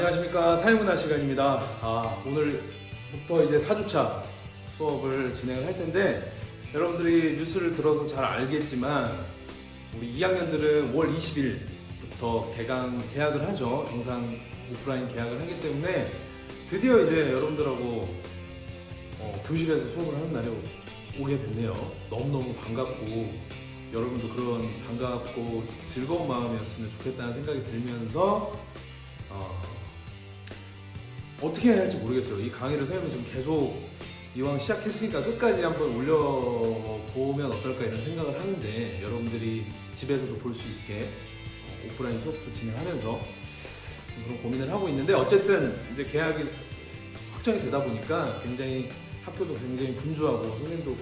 안녕하십니까. 사회문화 시간입니다. 오늘부터 이제 4주차 수업을 진행을 할 텐데, 여러분들이 뉴스를 들어서 잘 알겠지만 우리 2학년들은 5월 20일부터 개학을 하죠. 정상 오프라인 개학을 하기 때문에 드디어 이제 여러분들하고 교실에서 수업을 하는 날이 오게 됐네요. 너무너무 반갑고, 여러분도 그런 반갑고 즐거운 마음이었으면 좋겠다는 생각이 들면서 어떻게 해야 할지 모르겠어요. 이 강의를 선생님이 지금 계속 이왕 시작했으니까 끝까지 한번 올려보면 어떨까 이런 생각을 하는데, 여러분들이 집에서도 볼 수 있게 오프라인 수업도 진행하면서 그런 고민을 하고 있는데, 어쨌든 이제 개학이 확정이 되다 보니까 굉장히 학교도 굉장히 분주하고 선생님도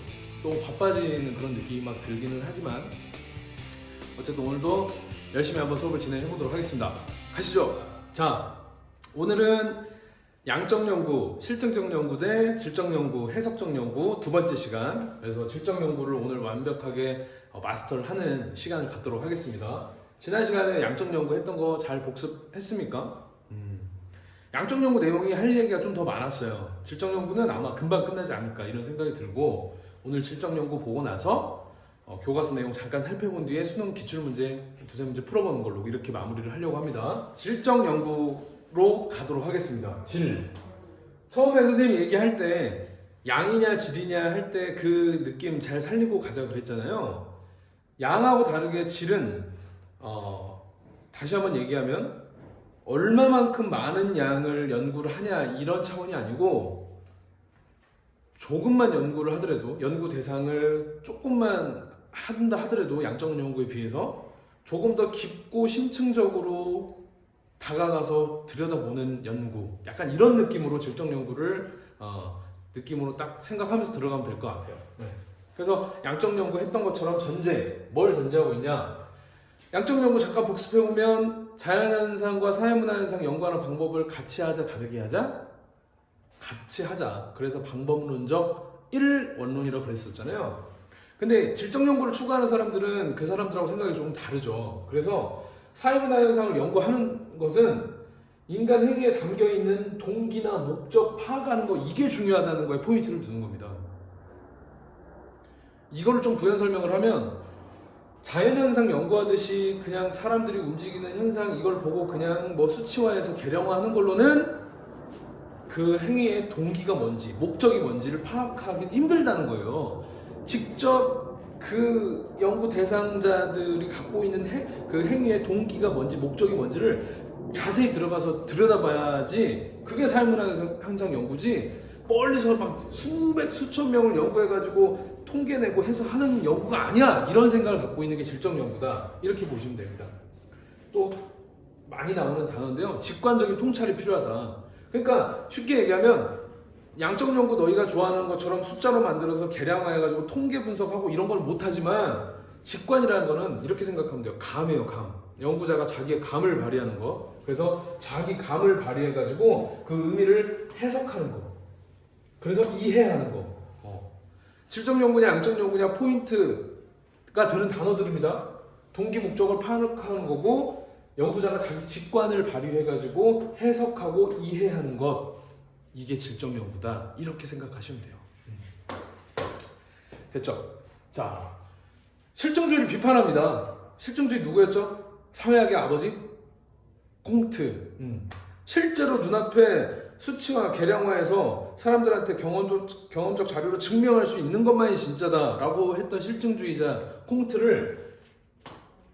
너무 바빠지는 그런 느낌이 막 들기는 하지만, 어쨌든 오늘도 열심히 한번 수업을 진행해 보도록 하겠습니다. 가시죠. 자, 오늘은 양적 연구, 실증적 연구 대 질적 연구, 해석적 연구 두 번째 시간. 그래서 질적 연구를 오늘 완벽하게 마스터를 하는 시간을 갖도록 하겠습니다. 지난 시간에 양적 연구 했던 거 잘 복습했습니까? 양적 연구 내용이 할 얘기가 좀 더 많았어요. 질적 연구는 아마 금방 끝나지 않을까 이런 생각이 들고, 오늘 질적 연구 보고 나서 교과서 내용 잠깐 살펴본 뒤에 수능 기출문제 두세 문제 풀어보는 걸로 이렇게 마무리를 하려고 합니다. 질적 연구로 가도록 하겠습니다. 질. 처음에 선생님이 얘기할 때 양이냐 질이냐 할 때 그 느낌 잘 살리고 가자 그랬잖아요. 양하고 다르게 질은 다시 한번 얘기하면 얼마만큼 많은 양을 연구를 하냐 이런 차원이 아니고, 조금만 연구를 하더라도, 연구 대상을 조금만 한다 하더라도 양적 연구에 비해서 조금 더 깊고 심층적으로 다가가서 들여다보는 연구, 약간 이런 느낌으로 질적 연구를 느낌으로 딱 생각하면서 들어가면 될 것 같아요. 그래서 양적 연구 했던 것처럼 뭘 전제하고 있냐? 양적 연구 잠깐 복습해보면 자연현상과 사회문화현상 연구하는 방법을 같이 하자, 다르게 하자? 같이 하자. 그래서 방법론적 1원론이라고 그랬었잖아요. 근데 질적 연구를 추구하는 사람들은 그 사람들하고 생각이 조금 다르죠. 그래서 사회문화현상을 연구하는 것은 인간 행위에 담겨있는 동기나 목적 파악하는 거, 이게 중요하다는 거에 포인트를 두는 겁니다. 이거를 좀 부연 설명을 하면, 자연현상 연구하듯이 그냥 사람들이 움직이는 현상 이걸 보고 그냥 뭐 수치화해서 계량화하는 걸로는 그 행위의 동기가 뭔지, 목적이 뭔지를 파악하기 힘들다는 거예요. 직접 그 연구 대상자들이 갖고 있는 그 행위의 동기가 뭔지, 목적이 뭔지를 자세히 들어가서 들여다봐야지 그게 사회문화현상 연구지, 멀리서 막 수천 명을 연구해가지고 통계내고 해서 하는 연구가 아니야, 이런 생각을 갖고 있는 게 질적 연구다, 이렇게 보시면 됩니다. 또 많이 나오는 단어인데요, 직관적인 통찰이 필요하다. 그러니까 쉽게 얘기하면 양적 연구 너희가 좋아하는 것처럼 숫자로 만들어서 계량화해가지고 통계 분석하고 이런 걸 못하지만, 직관이라는 거는 이렇게 생각하면 돼요. 감이에요, 감. 연구자가 자기의 감을 발휘하는 거. 그래서 자기 감을 발휘해가지고 그 의미를 해석하는 거. 그래서 이해하는 거. 질적 연구냐 양적 연구냐 포인트가 되는 단어들입니다. 동기 목적을 파악하는 거고, 연구자가 자기 직관을 발휘해가지고 해석하고 이해하는 것, 이게 질적 연구다, 이렇게 생각하시면 돼요. 됐죠? 자, 실증주의를 비판합니다. 실증주의 누구였죠? 사회학의 아버지? 콩트. 실제로 눈앞에 수치화, 계량화해서 사람들한테 경험적 자료로 증명할 수 있는 것만이 진짜다라고 했던 실증주의자 콩트를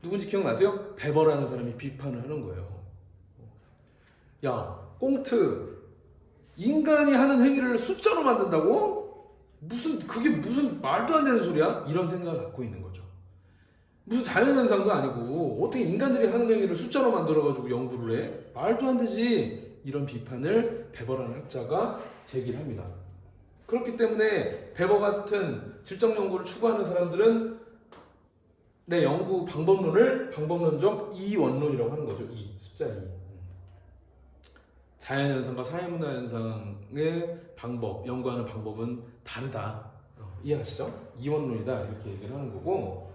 누군지 기억나세요? 베버라는 사람이 비판을 하는 거예요. 야, 콩트, 인간이 하는 행위를 숫자로 만든다고? 그게 무슨 말도 안 되는 소리야? 이런 생각을 갖고 있는 거죠. 무슨 자연현상도 아니고 어떻게 인간들이 하는 행위를 숫자로 만들어가지고 연구를 해? 말도 안 되지. 이런 비판을 베버라는 학자가 제기를 합니다. 그렇기 때문에 베버 같은 질적 연구를 추구하는 사람들은 내 연구 방법론을 방법론적 이원론이라고 하는 거죠. 숫자 2. 자연현상과 사회문화현상의 방법, 연구하는 방법은 다르다. 이해하시죠? 이원론이다, 이렇게 얘기를 하는 거고,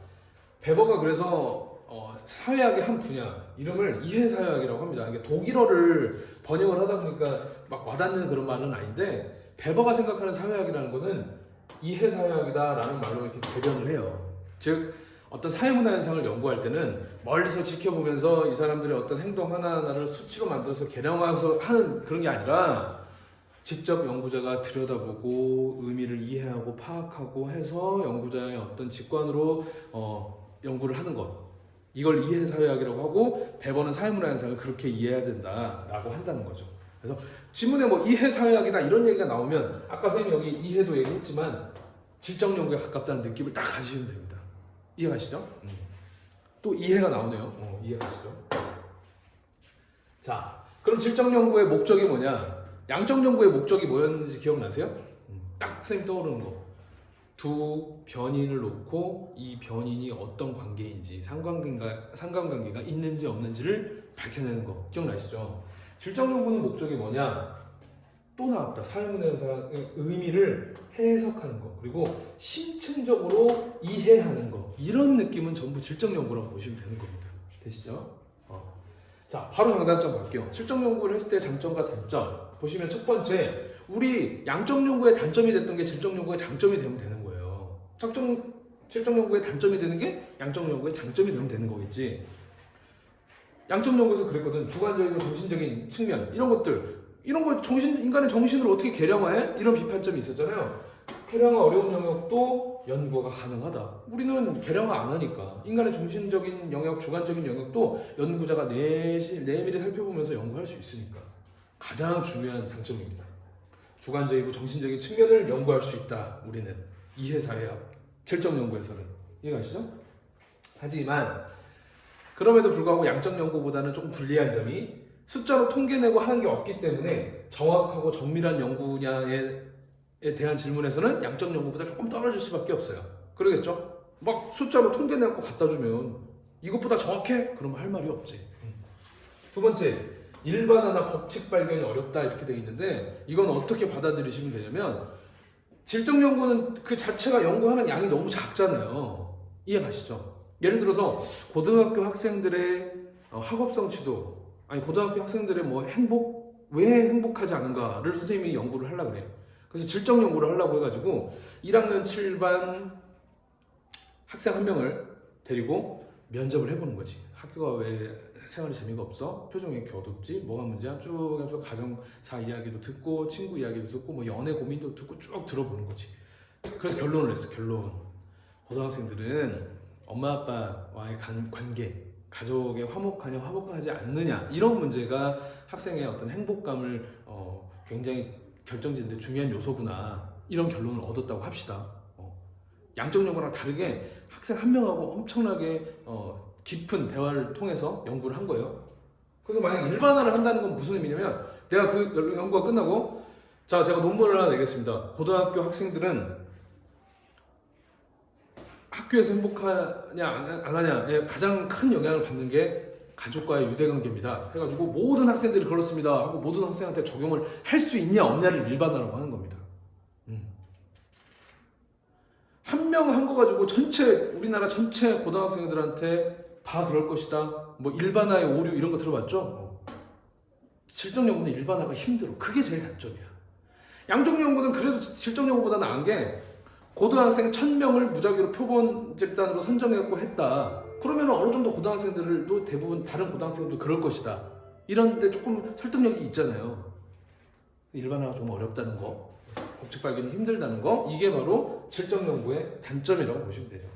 베버가 그래서 사회학의 한 분야 이름을 이해사회학이라고 합니다. 이게 독일어를 번역을 하다 보니까 막 와닿는 그런 말은 아닌데 베버가 생각하는 사회학이라는 것은 이해사회학이다라는 말로 이렇게 대변을 해요. 즉 어떤 사회문화 현상을 연구할 때는 멀리서 지켜보면서 이 사람들의 어떤 행동 하나하나를 수치로 만들어서 계량화해서 하는 그런 게 아니라 직접 연구자가 들여다보고 의미를 이해하고 파악하고 해서 연구자의 어떤 직관으로 연구를 하는 것, 이걸 이해사회학이라고 하고 베버는 사회문화 현상을 그렇게 이해해야 된다라고 한다는 거죠. 그래서 지문에 뭐 이해사회학이다 이런 얘기가 나오면 아까 선생님이 여기 이해도 얘기했지만 질적 연구에 가깝다는 느낌을 딱 가지시면 됩니다. 이해가시죠? 또 이해가 나오네요. 이해가시죠? 자, 그럼 질적 연구의 목적이 뭐냐? 양적 연구의 목적이 뭐였는지 기억나세요? 딱 선생님 떠오르는 거. 두 변인을 놓고 이 변인이 어떤 관계인지 상관관계가 있는지 없는지를 밝혀내는 거 기억나시죠? 질적 연구는 목적이 뭐냐? 또 나왔다. 사회문화 현상의 의미를 해석하는 거, 그리고 심층적으로 이해하는 거, 이런 느낌은 전부 질적 연구라고 보시면 되는 겁니다. 되시죠? 자, 바로 장단점 갈게요. 질적 연구를 했을 때 장점과 단점 보시면 첫 번째, 우리 양적 연구의 단점이 됐던 게 질적 연구의 장점이 되면 되는 거예요. 질적 연구의 단점이 되는 게 양적 연구의 장점이 되면 되는 거겠지. 양적 연구에서 그랬거든. 주관적이고 정신적인 측면, 이런 것들, 이런 거 인간의 정신을 어떻게 계량화해? 이런 비판점이 있었잖아요. 계량화 어려운 영역도 연구가 가능하다. 우리는 계량화 안 하니까 인간의 정신적인 영역, 주관적인 영역도 연구자가 내밀히 살펴보면서 연구할 수 있으니까 가장 중요한 장점입니다. 주관적이고 정신적인 측면을 연구할 수 있다. 우리는 이해사회학, 질적 연구에서는. 이해가시죠? 하지만 그럼에도 불구하고 양적 연구보다는 조금 불리한 점이 숫자로 통계내고 하는 게 없기 때문에 정확하고 정밀한 연구 분야에 대한 질문에서는 양적 연구보다 조금 떨어질 수밖에 없어요. 그러겠죠? 막 숫자로 통계내고 갖다 주면 이것보다 정확해? 그러면 할 말이 없지. 두 번째, 일반화나 법칙 발견이 어렵다 이렇게 되어 있는데 이건 어떻게 받아들이시면 되냐면 질적 연구는 그 자체가 연구하는 양이 너무 작잖아요. 이해가시죠? 예를 들어서 고등학교 학생들의 학업 성취도, 아니 고등학교 학생들의 뭐 왜 행복하지 않은가를 선생님이 연구를 하려고 그래요. 그래서 질적 연구를 하려고 해가지고 1학년 7반 학생 한 명을 데리고 면접을 해보는 거지. 학교가 왜 생활이 재미가 없어? 표정이 이렇게 어둡지? 뭐가 문제야? 쭉 해서 가정사 이야기도 듣고 친구 이야기도 듣고 뭐 연애 고민도 듣고 쭉 들어보는 거지. 그래서 결론을 냈어. 결론. 고등학생들은 엄마 아빠와의 관계, 가족의 화목하냐 화목하지 않느냐, 이런 문제가 학생의 어떤 행복감을 굉장히 결정짓는 데 중요한 요소구나, 이런 결론을 얻었다고 합시다. 양적 연구랑 다르게 학생 한 명하고 엄청나게 깊은 대화를 통해서 연구를 한 거예요. 그래서 만약 일반화를 한다는 건 무슨 의미냐면, 내가 그 연구가 끝나고 자, 제가 논문을 하나 내겠습니다. 고등학교 학생들은 학교에서 행복하냐 안 하냐에 가장 큰 영향을 받는 게 가족과의 유대관계입니다. 해가지고 모든 학생들이 그렇습니다 하고 모든 학생한테 적용을 할 수 있냐 없냐를 일반화라고 하는 겁니다. 한 명 한 거 가지고 우리나라 전체 고등학생들한테 다 그럴 것이다, 뭐 일반화의 오류 이런 거 들어봤죠? 질적 연구는 일반화가 힘들어. 그게 제일 단점이야. 양적 연구는 그래도 질적 연구보다 나은 게 고등학생 1000명을 무작위로 표본 집단으로 선정해갖고 했다. 그러면 어느 정도 고등학생들도 대부분 다른 고등학생들도 그럴 것이다. 이런데 조금 설득력이 있잖아요. 일반화가 좀 어렵다는 거, 법칙 발견이 힘들다는 거, 이게 바로 질적 연구의 단점이라고 보시면 되죠.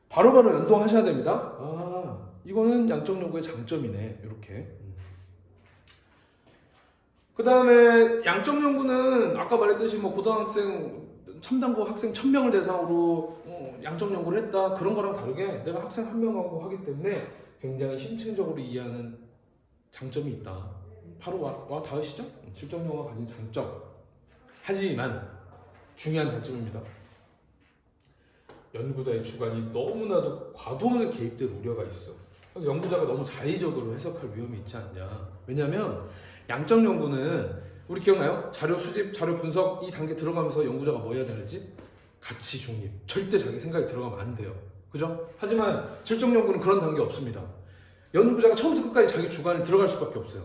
바로바로 연동하셔야 됩니다. 아, 이거는 양적 연구의 장점이네. 이렇게. 그 다음에 양적 연구는 아까 말했듯이 뭐 고등학생 첨단고 학생 1000명을 대상으로 양적 연구를 했다, 그런 거랑 다르게 내가 학생 한 명하고 하기 때문에 굉장히 심층적으로 이해하는 장점이 있다. 바로 와 닿으시죠? 질적 연구가 가진 장점. 하지만 중요한 단점입니다. 연구자의 주관이 너무나도 과도하게 개입될 우려가 있어. 그래서 연구자가 너무 자의적으로 해석할 위험이 있지 않냐. 왜냐하면 양적 연구는 우리 기억나요? 자료 수집, 자료 분석 이 단계 들어가면서 연구자가 뭐 해야 되는지? 가치 중립. 절대 자기 생각이 들어가면 안 돼요. 그죠? 하지만 질적 연구는 그런 단계 없습니다. 연구자가 처음부터 끝까지 자기 주관을 들어갈 수밖에 없어요.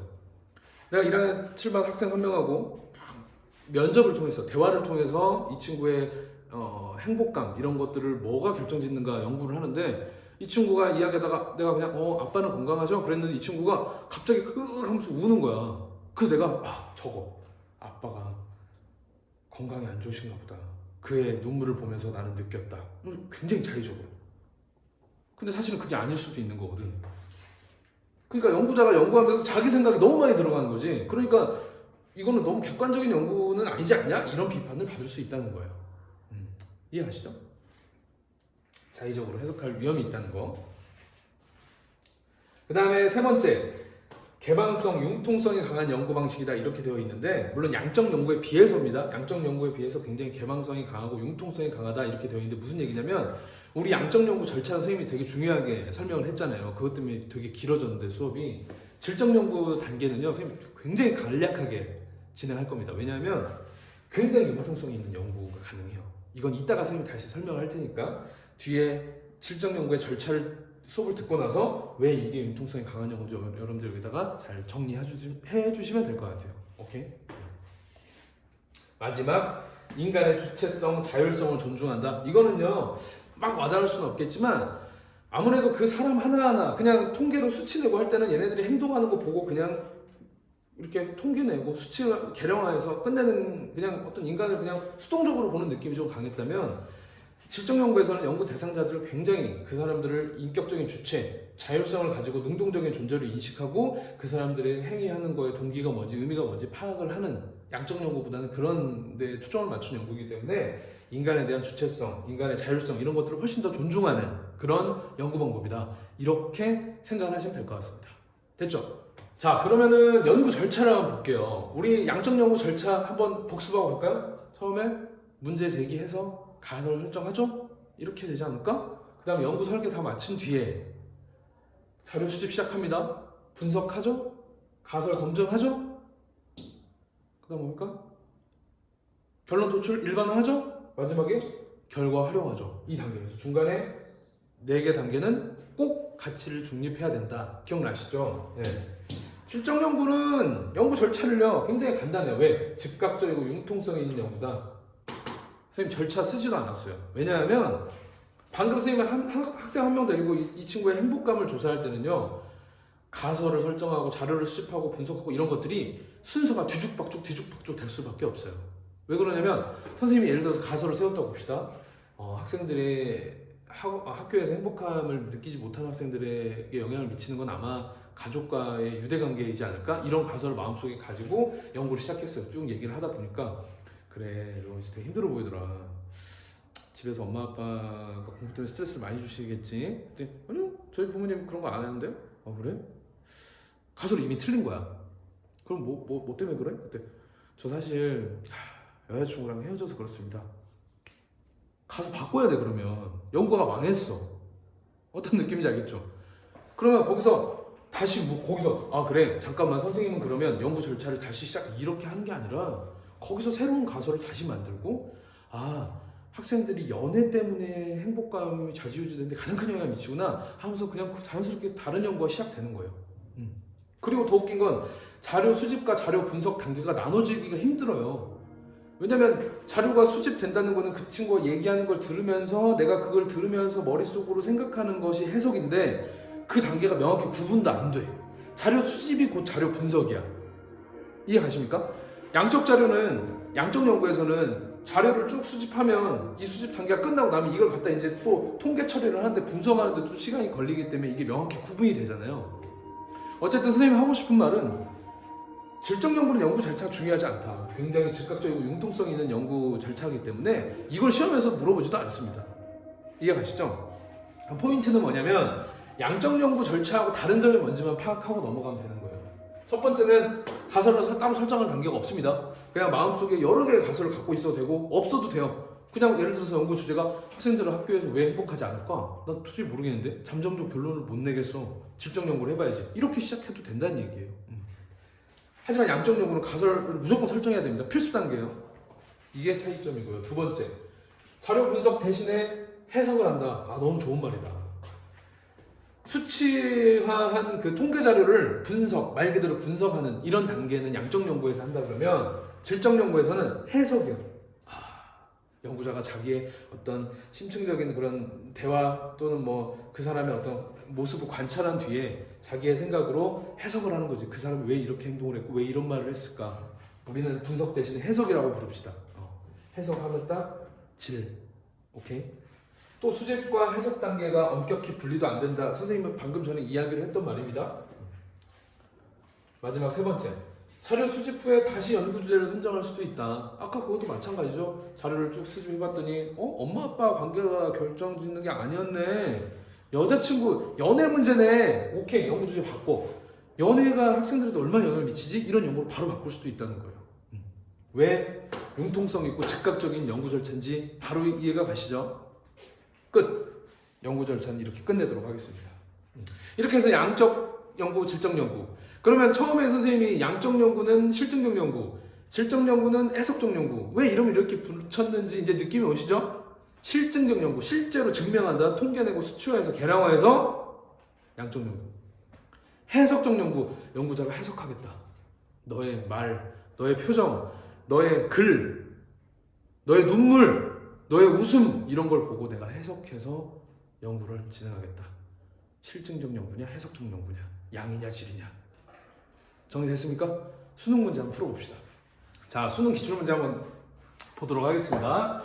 내가 1학년 7반 학생 한 명하고 면접을 통해서 대화를 통해서 이 친구의 행복감 이런 것들을 뭐가 결정짓는가 연구를 하는데 이 친구가 이야기하다가 내가 그냥 아빠는 건강하죠? 그랬는데 이 친구가 갑자기 하면서 우는 거야. 그래서 내가 저거 아빠가 건강이 안 좋으신가 보다. 그의 눈물을 보면서 나는 느꼈다. 굉장히 자의적으로. 근데 사실은 그게 아닐 수도 있는 거거든. 그러니까 연구자가 연구하면서 자기 생각이 너무 많이 들어가는 거지. 그러니까 이거는 너무 객관적인 연구는 아니지 않냐? 이런 비판을 받을 수 있다는 거예요. 이해하시죠? 자의적으로 해석할 위험이 있다는 거. 그 다음에 세 번째, 개방성, 융통성이 강한 연구 방식이다 이렇게 되어 있는데 물론 양적 연구에 비해서입니다. 양적 연구에 비해서 굉장히 개방성이 강하고 융통성이 강하다 이렇게 되어 있는데 무슨 얘기냐면 우리 양적 연구 절차 선생님이 되게 중요하게 설명을 했잖아요. 그것 때문에 되게 길어졌는데 수업이 질적 연구 단계는요 선생님 굉장히 간략하게 진행할 겁니다. 왜냐하면 굉장히 융통성이 있는 연구가 가능해요. 이건 이따가 선생님이 다시 설명을 할 테니까 뒤에 질적 연구의 절차를 수업을 듣고 나서 왜 이게 융통성이 강한 연구인지 여러분들 여기다가 잘 정리해 주시면 될 것 같아요. 오케이? 마지막, 인간의 주체성, 자율성을 존중한다. 이거는요 막 와닿을 수는 없겠지만 아무래도 그 사람 하나하나 그냥 통계로 수치 내고 할 때는 얘네들이 행동하는 거 보고 그냥 이렇게 통계 내고 수치 계량화해서 끝내는 그냥 어떤 인간을 그냥 수동적으로 보는 느낌이 좀 강했다면 질적 연구에서는 연구 대상자들을 굉장히 그 사람들을 인격적인 주체, 자율성을 가지고 능동적인 존재로 인식하고 그 사람들의 행위하는 거에 동기가 뭔지 의미가 뭔지 파악을 하는 양적 연구보다는 그런 데 초점을 맞춘 연구이기 때문에 인간에 대한 주체성, 인간의 자율성 이런 것들을 훨씬 더 존중하는 그런 연구 방법이다. 이렇게 생각을 하시면 될 것 같습니다. 됐죠? 자, 그러면은 연구 절차를 한번 볼게요. 우리 양적 연구 절차 한번 복습하고 갈까요? 처음에 문제 제기해서 가설 설정하죠? 이렇게 되지 않을까? 그 다음 연구 설계 다 마친 뒤에 자료 수집 시작합니다. 분석하죠? 가설 검증하죠? 그 다음 뭡니까? 결론 도출 일반화하죠? 마지막에 결과 활용하죠. 이 단계에서 중간에 4개 단계는 꼭 가치를 중립해야 된다. 기억나시죠? 네. 실적 연구는 연구 절차를요 굉장히 간단해요. 왜? 즉각적이고 융통성 있는 연구다. 선생님 절차 쓰지도 않았어요. 왜냐하면 방금 선생님이 학생 한 명 데리고 이 친구의 행복감을 조사할 때는요 가설을 설정하고 자료를 수집하고 분석하고 이런 것들이 순서가 뒤죽박죽 될 수밖에 없어요. 왜 그러냐면 선생님이 예를 들어서 가설을 세웠다고 봅시다. 학생들의 학교에서 행복감을 느끼지 못하는 학생들에게 영향을 미치는 건 아마 가족과의 유대관계이지 않을까? 이런 가설을 마음속에 가지고 연구를 시작했어요. 쭉 얘기를 하다 보니까 그래, 너 진짜 되게 힘들어 보이더라. 집에서 엄마 아빠가 공부 때문에 스트레스를 많이 주시겠지? 그때 아니요, 저희 부모님 그런 거 안 하는데요? 그래? 가설이 이미 틀린 거야. 그럼 뭐 때문에 그래? 그때 저 사실 여자친구랑 헤어져서 그렇습니다. 가서 바꿔야 돼. 그러면 연구가 망했어. 어떤 느낌인지 알겠죠? 그러면 거기서 다시 거기서 그래 잠깐만 선생님은 그러면 연구 절차를 다시 이렇게 하는 게 아니라 거기서 새로운 가설을 다시 만들고 학생들이 연애 때문에 행복감이 좌지우지되는데 가장 큰 영향을 미치구나 하면서 그냥 자연스럽게 다른 연구가 시작되는 거예요. 그리고 더 웃긴 건 자료 수집과 자료 분석 단계가 나눠지기가 힘들어요. 왜냐면 자료가 수집된다는 거는 그 친구가 얘기하는 걸 들으면서 내가 그걸 들으면서 머릿속으로 생각하는 것이 해석인데 그 단계가 명확히 구분도 안 돼. 자료 수집이 곧 자료 분석이야. 이해가십니까? 양적 자료는 양적 연구에서는 자료를 쭉 수집하면 이 수집 단계가 끝나고 나면 이걸 갖다 이제 또 통계 처리를 하는데 분석하는데 또 시간이 걸리기 때문에 이게 명확히 구분이 되잖아요. 어쨌든 선생님이 하고 싶은 말은 질적 연구는 연구 절차가 중요하지 않다. 굉장히 즉각적이고 융통성 있는 연구 절차이기 때문에 이걸 시험에서 물어보지도 않습니다. 이해가시죠? 포인트는 뭐냐면 양적 연구 절차하고 다른 점이 뭔지만 파악하고 넘어가면 되는 거예요. 첫 번째는 가설을 따로 설정할 단계가 없습니다. 그냥 마음속에 여러 개의 가설을 갖고 있어도 되고 없어도 돼요. 그냥 예를 들어서 연구 주제가 학생들은 학교에서 왜 행복하지 않을까? 난 도저히 모르겠는데 잠정적 결론을 못 내겠어. 질적 연구를 해봐야지. 이렇게 시작해도 된다는 얘기예요. 하지만 양적 연구는 가설을 무조건 설정해야 됩니다. 필수 단계예요. 이게 차이점이고요. 두 번째, 자료 분석 대신에 해석을 한다. 아, 너무 좋은 말이다. 수치화한 그 통계 자료를 분석, 말 그대로 분석하는 이런 단계는 양적 연구에서 한다 그러면 질적 연구에서는 해석이요. 연구자가 자기의 어떤 심층적인 그런 대화 또는 뭐 그 사람의 어떤 모습을 관찰한 뒤에 자기의 생각으로 해석을 하는 거지. 그 사람이 왜 이렇게 행동을 했고 왜 이런 말을 했을까. 우리는 분석 대신에 해석이라고 부릅시다. 해석하면 딱 질. 오케이? 또 수집과 해석 단계가 엄격히 분리도 안 된다. 선생님은 방금 전에 이야기를 했던 말입니다. 마지막 세 번째. 자료 수집 후에 다시 연구 주제를 선정할 수도 있다. 아까 그것도 마찬가지죠. 자료를 쭉 수집해봤더니 엄마 아빠 관계가 결정짓는 게 아니었네. 여자친구 연애 문제네. 오케이, 연구 주제 바꿔. 연애가 학생들한테 얼마나 영향을 미치지? 이런 연구를 바로 바꿀 수도 있다는 거예요. 왜 융통성 있고 즉각적인 연구 절차인지 바로 이해가 가시죠? 끝. 연구 절차는 이렇게 끝내도록 하겠습니다. 이렇게 해서 양적 연구, 질적 연구. 그러면 처음에 선생님이 양적 연구는 실증적 연구, 질적 연구는 해석적 연구. 왜 이름을 이렇게 붙였는지 이제 느낌이 오시죠? 실증적 연구, 실제로 증명한다, 통계내고 수치화해서 계량화해서 양적 연구. 해석적 연구, 연구자가 해석하겠다. 너의 말, 너의 표정, 너의 글, 너의 눈물, 너의 웃음 이런 걸 보고 내가 해석해서 연구를 진행하겠다. 실증적 연구냐, 해석적 연구냐, 양이냐, 질이냐. 정리됐습니까? 수능 문제 한번 풀어봅시다. 자, 수능 기출문제 한번 보도록 하겠습니다.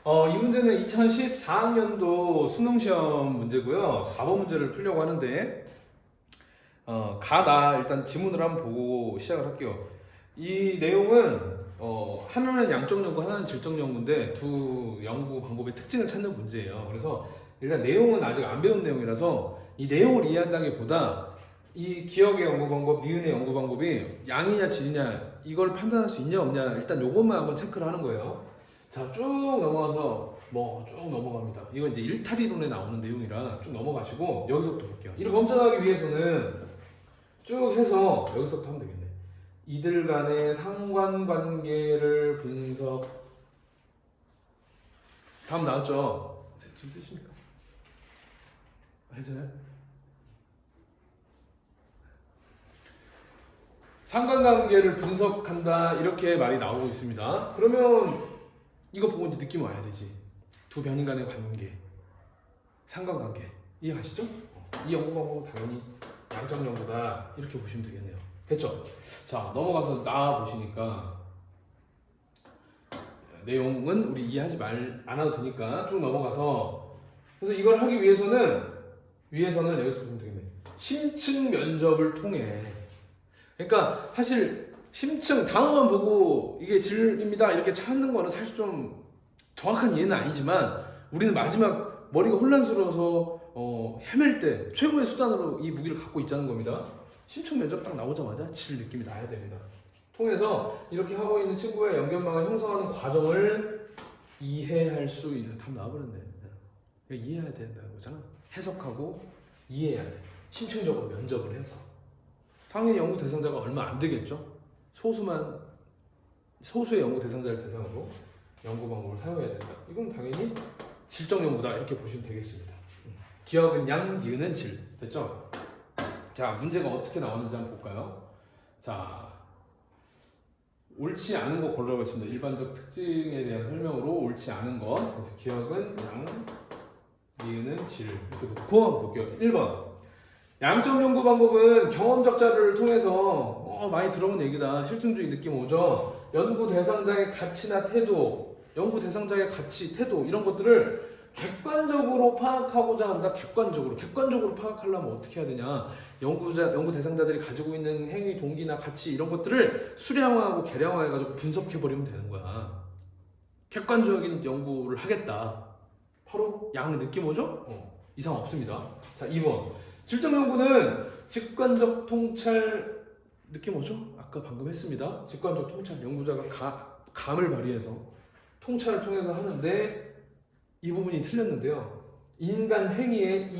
이 문제는 2014학년도 수능시험 문제고요. 4번 문제를 풀려고 하는데 일단 지문을 한번 보고 시작을 할게요. 이 내용은 하나는 양적 연구, 하나는 질적 연구인데 두 연구 방법의 특징을 찾는 문제예요. 그래서 일단 내용은 아직 안 배운 내용이라서 이 내용을 이해한다기보다 이 기억의 연구 방법, 니은의 연구 방법이 양이냐 질이냐 이걸 판단할 수 있냐 없냐 일단 요것만 한번 체크를 하는 거예요. 자, 쭉 넘어가서 쭉 넘어갑니다. 이건 이제 일탈이론에 나오는 내용이라 쭉 넘어가시고 여기서부터 볼게요. 이를 검증하기 위해서는 쭉 해서 여기서부터 하면 되겠네. 이들 간의 상관관계를 분석. 다음 나왔죠? 좀 쓰십니까? 괜찮아요? 상관관계를 분석한다 이렇게 말이 나오고 있습니다. 그러면 이거 보고 이제 느낌 와야 되지. 두 변인 간의 관계, 상관관계 이해가시죠? 이 연구 방법은 당연히 양적 연구다 이렇게 보시면 되겠네요. 됐죠? 자, 넘어가서 나와 보시니까 내용은 우리 이해하지 않아도 되니까 쭉 넘어가서 그래서 이걸 하기 위해서는 여기서 보면 되겠네. 심층 면접을 통해. 그러니까 사실 심층 단어만 보고 이게 질입니다 이렇게 찾는 거는 사실 좀 정확한 이해는 아니지만 우리는 마지막 머리가 혼란스러워서 헤맬 때 최고의 수단으로 이 무기를 갖고 있자는 겁니다. 심층 면접 딱 나오자마자 질 느낌이 나야 됩니다. 통해서 이렇게 하고 있는 친구의 연결망을 형성하는 과정을 이해할 수 있는. 답 나와버렸네. 이해해야 된다는 거잖아. 해석하고 이해해야 돼. 심층적으로 면접을 해서. 당연히 연구 대상자가 얼마 안 되겠죠. 소수의 연구 대상자를 대상으로 연구 방법을 사용해야 된다. 이건 당연히 질적 연구다 이렇게 보시면 되겠습니다. 기억은 양, 니은은 질. 됐죠? 자, 문제가 어떻게 나오는지 한번 볼까요? 자, 옳지 않은 거 고르라고 했습니다. 일반적 특징에 대한 설명으로 옳지 않은 것. 그래서 기억은 양, 니은은 질. 이렇게 놓고 한번 볼게요. 1번. 양적 연구 방법은 경험적 자료를 통해서 많이 들어본 얘기다. 실증주의 느낌 오죠? 연구 대상자의 가치나 태도, 연구 대상자의 가치, 태도 이런 것들을 객관적으로 파악하고자 한다. 객관적으로 파악하려면 어떻게 해야 되냐? 연구 대상자들이 가지고 있는 행위, 동기나 가치 이런 것들을 수량화하고 계량화해가지고 분석해버리면 되는 거야. 객관적인 연구를 하겠다. 바로 양 느낌 오죠? 이상 없습니다. 자, 2번. 질적 연구는 직관적 통찰 느낌 오죠? 아까 방금 했습니다. 직관적 통찰. 연구자가 감을 발휘해서 통찰을 통해서 하는데 이 부분이 틀렸는데요. 인간 행위의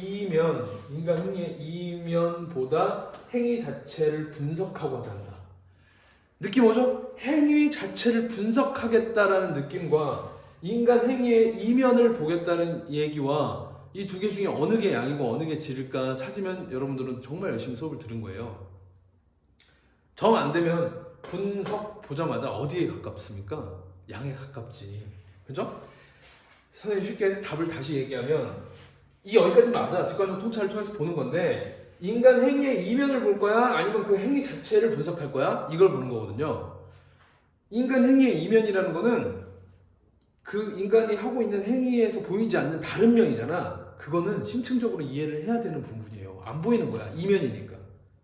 이면보다 행위 자체를 분석하고자 한다. 느낌 오죠? 행위 자체를 분석하겠다라는 느낌과 인간 행위의 이면을 보겠다는 얘기와 이 두 개 중에 어느 게 양이고 어느 게 질일까 찾으면 여러분들은 정말 열심히 수업을 들은 거예요. 정 안 되면 분석 보자마자 어디에 가깝습니까? 양에 가깝지. 그죠? 선생님 쉽게 답을 다시 얘기하면 이게 여기까지 맞아. 직관적 통찰을 통해서 보는 건데 인간 행위의 이면을 볼 거야? 아니면 그 행위 자체를 분석할 거야? 이걸 보는 거거든요. 인간 행위의 이면이라는 거는 그 인간이 하고 있는 행위에서 보이지 않는 다른 면이잖아. 그거는 심층적으로 이해를 해야 되는 부분이에요. 안 보이는 거야. 이면이니까.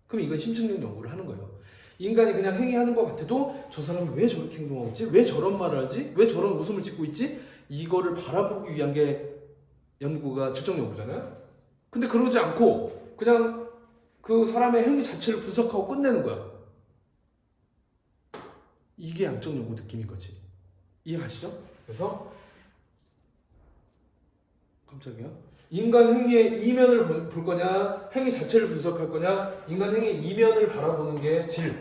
그럼 이건 심층적 연구를 하는 거예요. 인간이 그냥 행위하는 것 같아도 저 사람이 왜 저렇게 행동하고 있지? 왜 저런 말을 하지? 왜 저런 웃음을 짓고 있지? 이거를 바라보기 위한 게 연구가 질적 연구잖아요. 근데 그러지 않고 그냥 그 사람의 행위 자체를 분석하고 끝내는 거야. 이게 양적 연구 느낌인 거지. 이해가시죠? 그래서 깜짝이야. 인간 행위의 이면을 볼 거냐, 행위 자체를 분석할 거냐, 인간 행위의 이면을 바라보는 게 질.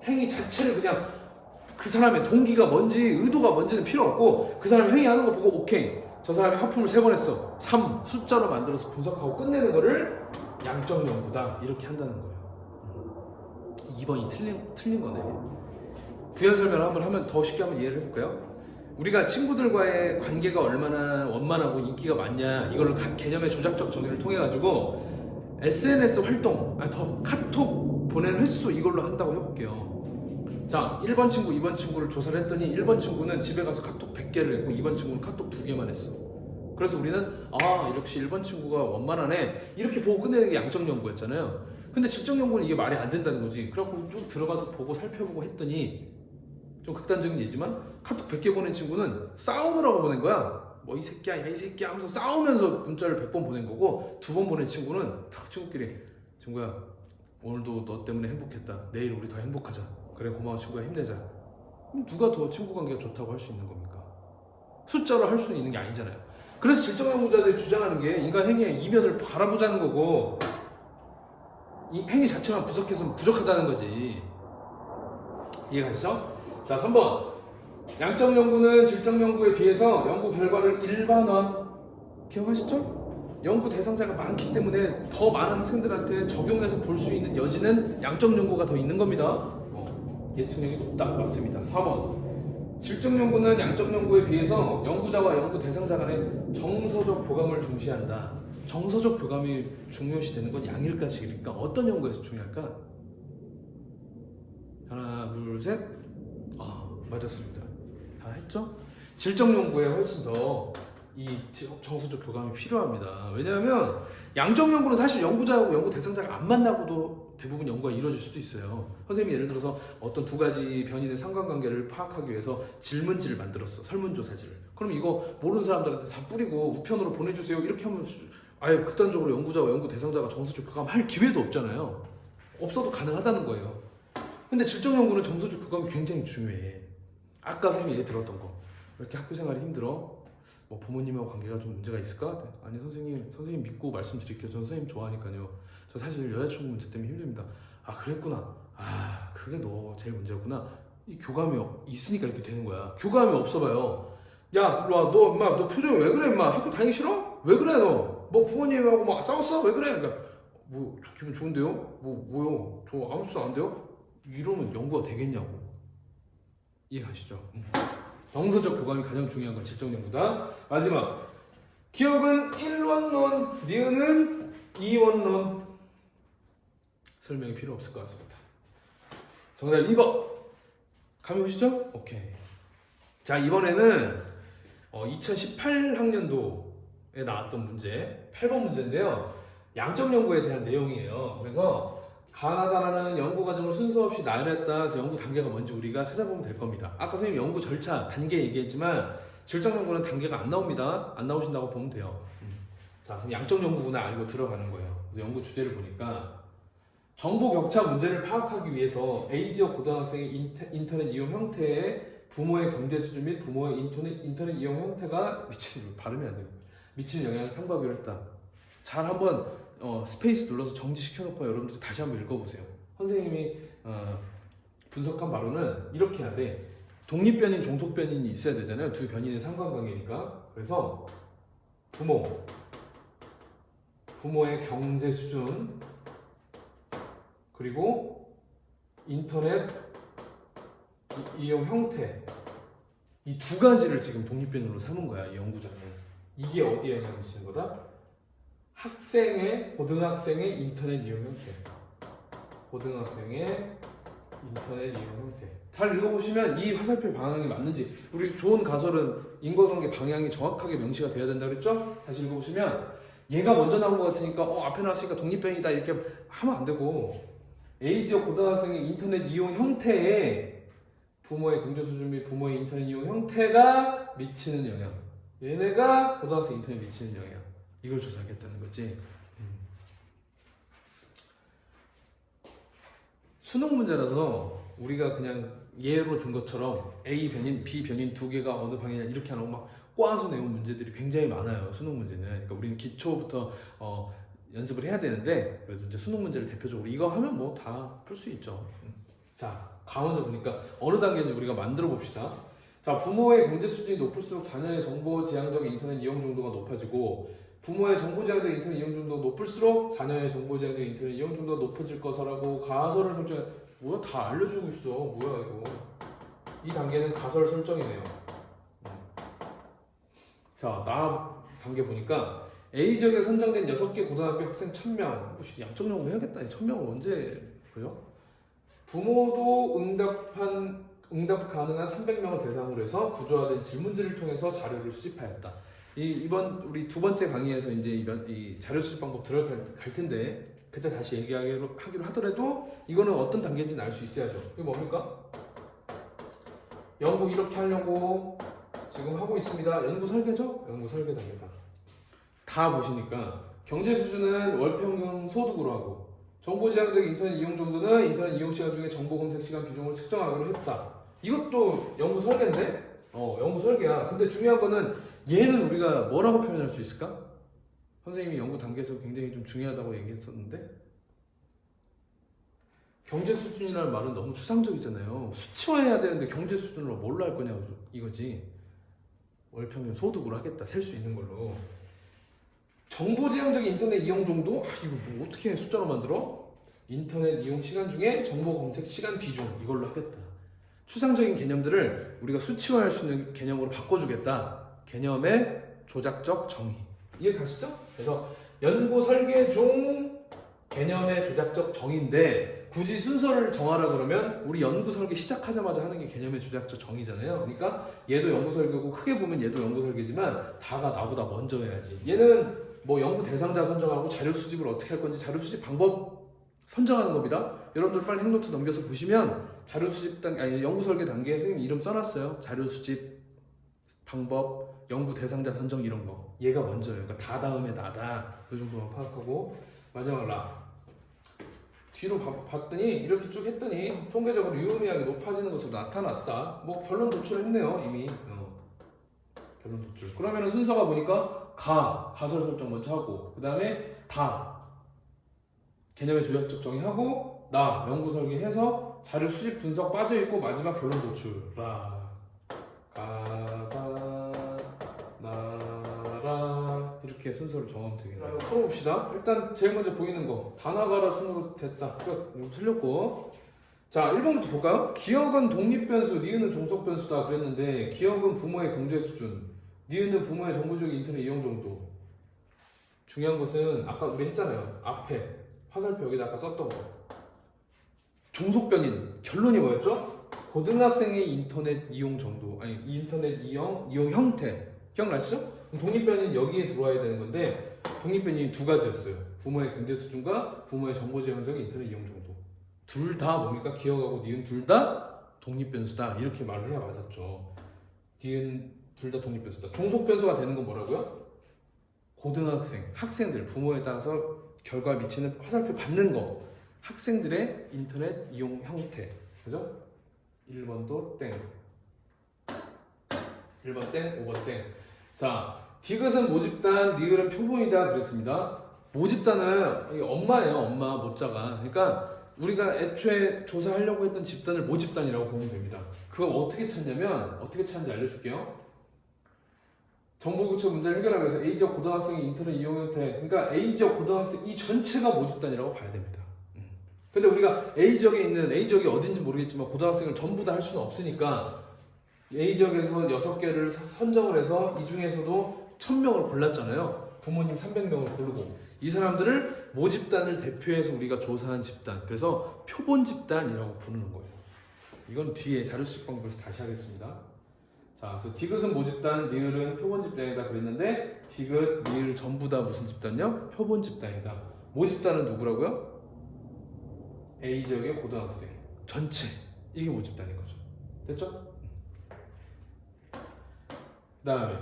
행위 자체를 그냥 그 사람의 동기가 뭔지, 의도가 뭔지는 필요 없고 그 사람이 행위하는 거 보고 오케이. 저 사람이 하품을 3번 했어. 3 숫자로 만들어서 분석하고 끝내는 거를 양적 연구다. 이렇게 한다는 거예요. 2번이 틀린 거네. 부연 설명을 한번 하면 더 쉽게 한번 이해를 해볼까요? 우리가 친구들과의 관계가 얼마나 원만하고 인기가 많냐 이걸 개념의 조작적 정의를 통해 가지고 SNS 활동, 더 카톡 보내는 횟수 이걸로 한다고 해볼게요. 자, 1번 친구, 2번 친구를 조사를 했더니 1번 친구는 집에 가서 카톡 100개를 했고 2번 친구는 카톡 2개만 했어. 그래서 우리는 역시 1번 친구가 원만하네 이렇게 보고 끝내는 게 양적 연구였잖아요. 근데 질적 연구는 이게 말이 안 된다는 거지. 그래갖고 쭉 들어가서 보고 살펴보고 했더니 좀 극단적인 예지만 카톡 100개 보낸 친구는 싸우느라고 보낸 거야. 뭐 이 새끼야, 야 이 새끼야 하면서 싸우면서 문자를 100번 보낸 거고 2번 보낸 친구는 딱 친구끼리 친구야 오늘도 너 때문에 행복했다. 내일 우리 더 행복하자. 그래 고마워 친구야 힘내자. 누가 더 친구 관계가 좋다고 할 수 있는 겁니까? 숫자로 할 수 있는 게 아니잖아요. 그래서 질적 연구자들이 주장하는 게 인간 행위의 이면을 바라보자는 거고 이 행위 자체만 분석해서는 부족하다는 거지. 이해가시죠? 자, 3번. 양적 연구는 질적 연구에 비해서 연구 결과를 일반화. 기억하시죠? 연구 대상자가 많기 때문에 더 많은 학생들한테 적용해서 볼 수 있는 여지는 양적 연구가 더 있는 겁니다. 예측력이 높다. 맞습니다. 4번. 질적 연구는 양적 연구에 비해서 연구자와 연구 대상자 간의 정서적 교감을 중시한다. 정서적 교감이 중요시되는 건 양일까 질일까? 어떤 연구에서 중요할까? 하나, 둘, 셋. 맞았습니다. 다 했죠? 질적 연구에 훨씬 더 이 정서적 교감이 필요합니다. 왜냐하면 양적 연구는 사실 연구자하고 연구 대상자가 안 만나고도 대부분 연구가 이루어질 수도 있어요. 선생님이 예를 들어서 어떤 두 가지 변인의 상관관계를 파악하기 위해서 질문지를 만들었어. 설문조사지를. 그럼 이거 모르는 사람들한테 다 뿌리고 우편으로 보내주세요. 이렇게 하면 아예 극단적으로 연구자와 연구 대상자가 정서적 교감할 기회도 없잖아요. 없어도 가능하다는 거예요. 근데 질적 연구는 정서적 교감이 굉장히 중요해. 아까 선생님이 예를 들었던 거. 왜 이렇게 학교 생활이 힘들어? 뭐 부모님하고 관계가 좀 문제가 있을까? 아니 선생님 믿고 말씀드릴게요. 저 선생님 좋아하니까요. 저 사실 여자친구 문제 때문에 힘듭니다. 그랬구나. 그게 너 제일 문제였구나. 이 교감이 있으니까 이렇게 되는 거야. 교감이 없어봐요. 야, 일로 와. 너 표정이 왜 그래, 임마? 학교 다니기 싫어? 왜 그래, 너? 뭐 부모님하고 막 싸웠어? 왜 그래? 그러니까 저 기분 좋은데요? 뭐요? 저 아무 소리도 안 돼요? 이러면 연구가 되겠냐고. 이해가시죠? 정서적 교감이 가장 중요한 건 질적 연구다. 마지막. 기억은 1원론, 니은은 2원론. 설명이 필요 없을 것 같습니다. 정답 2번. 감이 오시죠? 오케이. 자, 이번에는 2018학년도에 나왔던 문제, 8번 문제인데요. 양적 연구에 대한 내용이에요. 그래서 가나다라는 연구 과정을 순서 없이 나열했다 해서 연구 단계가 뭔지 우리가 찾아보면 될 겁니다. 아까 선생님 연구 절차, 단계 얘기했지만 질적 연구는 단계가 안 나옵니다. 안 나오신다고 보면 돼요. 자, 그럼 양적 연구구나 알고 들어가는 거예요. 그래서 연구 주제를 보니까 정보 격차 문제를 파악하기 위해서 에이지어 고등학생의 인터넷 이용 형태에 부모의 경제 수준 및 부모의 인터넷 이용 형태가 발음이 안 돼요. 미치는 영향을 탐구하기로 했다. 잘 한번 스페이스 눌러서 정지시켜놓고 여러분들 다시 한번 읽어보세요. 선생님이 분석한 바로는 이렇게 해야 돼. 독립변인, 종속변인이 있어야 되잖아요. 두 변인의 상관관계니까. 그래서 부모의 경제 수준, 그리고 인터넷 이용 형태, 이 두 가지를 지금 독립변인으로 삼은 거야, 이 연구자는. 이게 어디에 영향을 미치는 거다? 고등학생의 인터넷 이용 형태. 고등학생의 인터넷 이용 형태. 잘 읽어보시면 이 화살표 방향이 맞는지, 우리 좋은 가설은 인과관계 방향이 정확하게 명시가 돼야 된다 그랬죠? 다시 읽어보시면 얘가 먼저 나온 것 같으니까 앞에 나왔으니까 독립변이다 이렇게 하면 안 되고, A지역 고등학생의 인터넷 이용 형태에 부모의 경제 수준 및 부모의 인터넷 이용 형태가 미치는 영향, 얘네가 고등학생 인터넷 미치는 영향, 이걸 조사하겠다는 거지. 수능 문제라서 우리가 그냥 예로 든 것처럼 A 변인, B 변인 두 개가 어느 방향이냐 이렇게 하는 막 꼬아서 내온 문제들이 굉장히 많아요. 수능 문제는. 그러니까 우리는 기초부터 연습을 해야 되는데, 그래도 이제 수능 문제를 대표적으로 이거 하면 뭐 다 풀 수 있죠. 자, 가먼저 보니까 어느 단계인지 우리가 만들어 봅시다. 자, 부모의 경제 수준이 높을수록 자녀의 정보 지향적 인터넷 이용 정도가 높아지고, 부모의 정보 지향적 인터넷 이용 정도가 높을수록 자녀의 정보 지향적 인터넷 이용 정도가 높아질 것이라고 가설을 설정해. 뭐야, 다 알려주고 있어. 뭐야 이거. 이 단계는 가설 설정이네요. 자, 다음 단계 보니까 A지역에 선정된 6개 고등학교 학생 1000명. 양적 연구 해야겠다. 1000명은 언제, 그죠? 부모도 응답 가능한 300명을 대상으로 해서 구조화된 질문지를 통해서 자료를 수집하였다. 이번 우리 두 번째 강의에서 이제 이 자료 수집 방법 들어갈 텐데, 그때 다시 얘기하기로 하더라도 이거는 어떤 단계인지는 알 수 있어야죠. 이거 뭡니까? 연구 이렇게 하려고 지금 하고 있습니다. 연구 설계죠? 연구 설계 단계다. 다 보시니까 경제 수준은 월평균 소득으로 하고, 정보 지향적 인터넷 이용 정도는 인터넷 이용 시간 중에 정보 검색 시간 비중을 측정하기로 했다. 이것도 연구 설계인데? 연구 설계야. 근데 중요한 거는 얘는 우리가 뭐라고 표현할 수 있을까? 선생님이 연구 단계에서 굉장히 좀 중요하다고 얘기했었는데, 경제 수준이라는 말은 너무 추상적이잖아요. 수치화해야 되는데 경제 수준으로 뭘로 할 거냐고 이거지. 월평균 소득으로 하겠다. 셀 수 있는 걸로. 정보 지향적 인터넷 이용 정도? 이거 뭐 어떻게 숫자로 만들어? 인터넷 이용 시간 중에 정보 검색 시간 비중, 이걸로 하겠다. 추상적인 개념들을 우리가 수치화할 수 있는 개념으로 바꿔주겠다. 개념의 조작적 정의. 이해 가시죠? 그래서 연구 설계 중 개념의 조작적 정의인데, 굳이 순서를 정하라 그러면 우리 연구 설계 시작하자마자 하는 게 개념의 조작적 정의잖아요. 그러니까 얘도 연구 설계고, 크게 보면 얘도 연구 설계지만 다가 나보다 먼저 해야지. 얘는 뭐 연구 대상자 선정하고 자료 수집을 어떻게 할 건지 자료 수집 방법 선정하는 겁니다. 여러분들 빨리 행노트 넘겨서 보시면 자료 수집 단계, 연구 설계 단계에 선생님 이름 써놨어요. 자료 수집 방법, 연구 대상자 선정 이런 거. 얘가 먼저예요. 그러니까 다 다음에 나다. 이 정도만 파악하고, 마지막 라. 뒤로 봤더니 이렇게 쭉 했더니 통계적으로 유의미하게 높아지는 것으로 나타났다. 뭐 결론 도출했네요 이미. 결론 도출. 그러면은 순서가 보니까 가설 설정 먼저 하고, 그 다음에 개념의 조작적 정의하고, 연구 설계해서 자료 수집 분석 빠져있고, 마지막 결론 도출. 이렇게 순서를 정하면 되겠네요. 풀어봅시다. 일단 제일 먼저 보이는 거, 다 나가라 순으로 됐다. 끝. 이거 틀렸고. 자, 1번부터 볼까요? 기억은 독립변수, 니은은 종속변수다 그랬는데, 기억은 부모의 경제 수준, 니은은 부모의 정보적 인터넷 이용 정도. 중요한 것은 아까 우리 했잖아요. 앞에 화살표 여기다 아까 썼던 거. 종속변인 결론이 뭐였죠? 고등학생의 인터넷 이용 정도, 인터넷 이용 형태. 기억나시죠? 독립변인 여기에 들어와야 되는 건데, 독립변인이 두 가지였어요. 부모의 경제 수준과 부모의 정보 지향적 인터넷 이용 정도. 둘 다 뭡니까? 기억하고 니은 둘 다 독립변수다. 이렇게 말을 해야 맞았죠. 니은 둘 다 독립변수다. 종속변수가 되는 건 뭐라고요? 고등학생, 학생들, 부모에 따라서 결과 미치는 화살표 받는 거. 학생들의 인터넷 이용 형태. 그죠? 1번도 땡. 1번 땡, 5번 땡. 자, 디귿은 모집단, 니을은 표본이다 그랬습니다. 모집단은 엄마예요. 엄마 모자가. 그러니까 우리가 애초에 조사하려고 했던 집단을 모집단이라고 보면 됩니다. 그거 어떻게 찾냐면, 어떻게 찾는지 알려줄게요. 정보교체 문제를 해결하기 위해서 A지역 고등학생의 인터넷 이용 형태, 그러니까 A지역 고등학생 이 전체가 모집단이라고 봐야 됩니다. 근데 우리가 A지역에 있는, A지역이 어딘지 모르겠지만 고등학생을 전부 다 할 수는 없으니까 A지역에서 6개를 선정을 해서 이 중에서도 1000명을 골랐잖아요. 부모님 300명을 고르고 이 사람들을 모집단을 대표해서 우리가 조사한 집단, 그래서 표본 집단이라고 부르는 거예요. 이건 뒤에 자료 수집 방법에서 다시 하겠습니다. 자, 그래서 디귿은 모집단, 니을은 표본 집단이다 그랬는데 디귿, 니을 전부 다 무슨 집단이요? 표본 집단이다. 모집단은 누구라고요? A지역의 고등학생 전체, 이게 모집단인 거죠. 됐죠? 그 다음에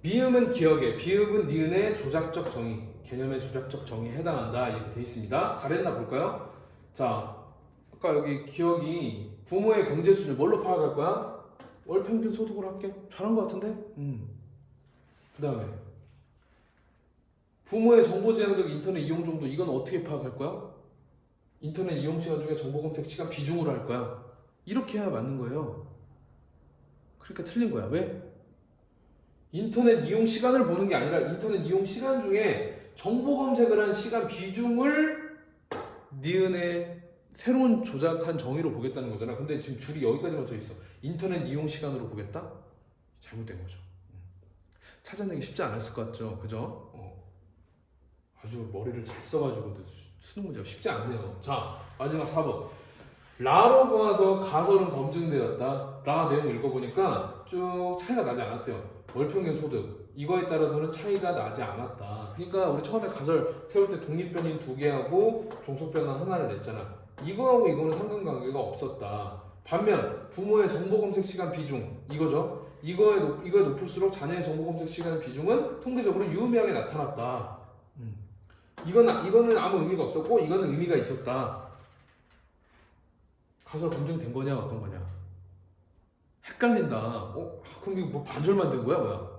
미음은 기억에, 비읍은 니은의 조작적 정의, 개념의 조작적 정의에 해당한다 이렇게 돼 있습니다. 잘했나 볼까요? 자, 아까 여기 기억이 부모의 경제 수준 뭘로 파악할 거야? 월 평균 소득으로 할게. 잘한 것 같은데? 그 다음에 부모의 정보지향적 인터넷 이용 정도, 이건 어떻게 파악할 거야? 인터넷 이용 시간 중에 정보 검색 시간 비중으로 할 거야. 이렇게 해야 맞는 거예요. 그러니까 틀린 거야. 왜? 인터넷 이용 시간을 보는 게 아니라 인터넷 이용 시간 중에 정보 검색을 한 시간 비중을 니은의 새로운 조작한 정의로 보겠다는 거잖아. 근데 지금 줄이 여기까지만 져 있어. 인터넷 이용 시간으로 보겠다? 잘못된 거죠. 찾아내기 쉽지 않았을 것 같죠. 그죠? 아주 머리를 잘 써가지고 수능 문제가 쉽지 않네요. 자, 마지막 4번. 라로 모아서 가설은 검증되었다. 라 내용 읽어보니까 쭉 차이가 나지 않았대요. 월평균 소득 이거에 따라서는 차이가 나지 않았다. 그러니까 우리 처음에 가설 세울 때 독립변인 2개하고 종속변환 하나를 냈잖아. 이거하고 이거는 상관관계가 없었다. 반면 부모의 정보 검색 시간 비중 이거죠. 이거에 높을수록 자녀의 정보 검색 시간 비중은 통계적으로 유의미하게 나타났다. 이거는 아무 의미가 없었고 이거는 의미가 있었다. 가설 검증된 거냐 어떤 거냐? 헷갈린다. 그럼 이거 뭐 반절만 된 거야 뭐야?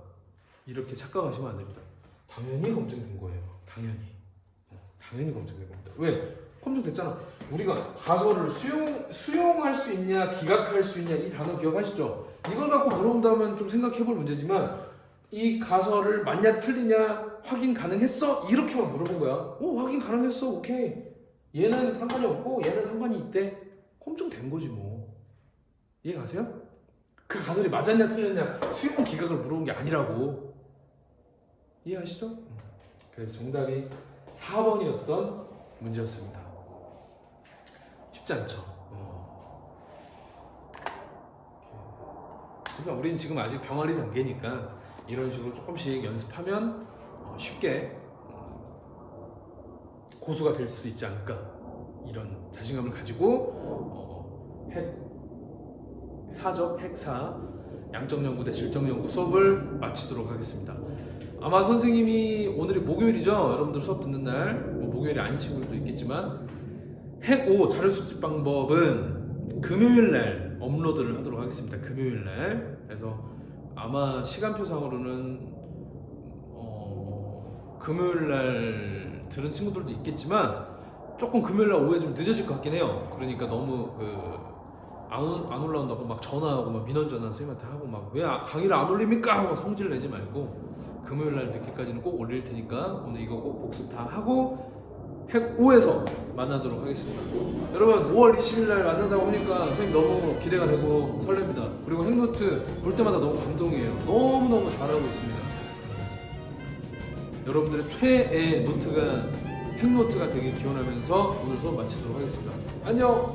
이렇게 착각하시면 안 됩니다. 당연히 검증된 거예요. 당연히 검증된 겁니다. 왜? 검증됐잖아. 우리가 가설을 수용할 수 있냐 기각할 수 있냐 이 단어 기억하시죠? 이걸 갖고 물어본다면 좀 생각해볼 문제지만 이 가설을 맞냐 틀리냐 확인 가능했어? 이렇게만 물어본 거야. 확인 가능했어. 오케이. 얘는 상관이 없고 얘는 상관이 있대. 검증된 거지 뭐. 이해 가세요? 그 가설이 맞았냐 틀렸냐 수용 기각을 물어본 게 아니라고. 이해하시죠? 그래서 정답이 4번이었던 문제였습니다. 쉽지 않죠? 그러니까 우리는 지금 아직 병아리 단계니까 이런 식으로 조금씩 연습하면 쉽게 고수가 될 수 있지 않을까, 이런 자신감을 가지고 사적 핵사 양적연구 대 질적연구 수업을 마치도록 하겠습니다. 아마 선생님이 오늘이 목요일이죠. 여러분들 수업 듣는 날, 뭐 목요일이 아닌 친구들도 있겠지만 핵5 자료 수집 방법은 금요일날 업로드를 하도록 하겠습니다. 금요일날. 그래서 아마 시간표상으로는 금요일날 들은 친구들도 있겠지만 조금 금요일날 오후에 좀 늦어질 것 같긴 해요. 그러니까 너무 안 올라온다고 막 전화하고 막 민원 전화 선생님한테 하고 막 왜 강의를 안 올립니까? 하고 성질 내지 말고 금요일날 늦게까지는 꼭 올릴 테니까 오늘 이거 꼭 복습 다 하고 핵5에서 만나도록 하겠습니다. 여러분 5월 20일날 만난다고 하니까 선생님 너무 기대가 되고 설렙니다. 그리고 핵노트 볼 때마다 너무 감동이에요. 너무너무 잘하고 있습니다. 여러분들의 최애 노트가 핵노트가 되길 기원하면서 오늘 수업 마치도록 하겠습니다. 안녕!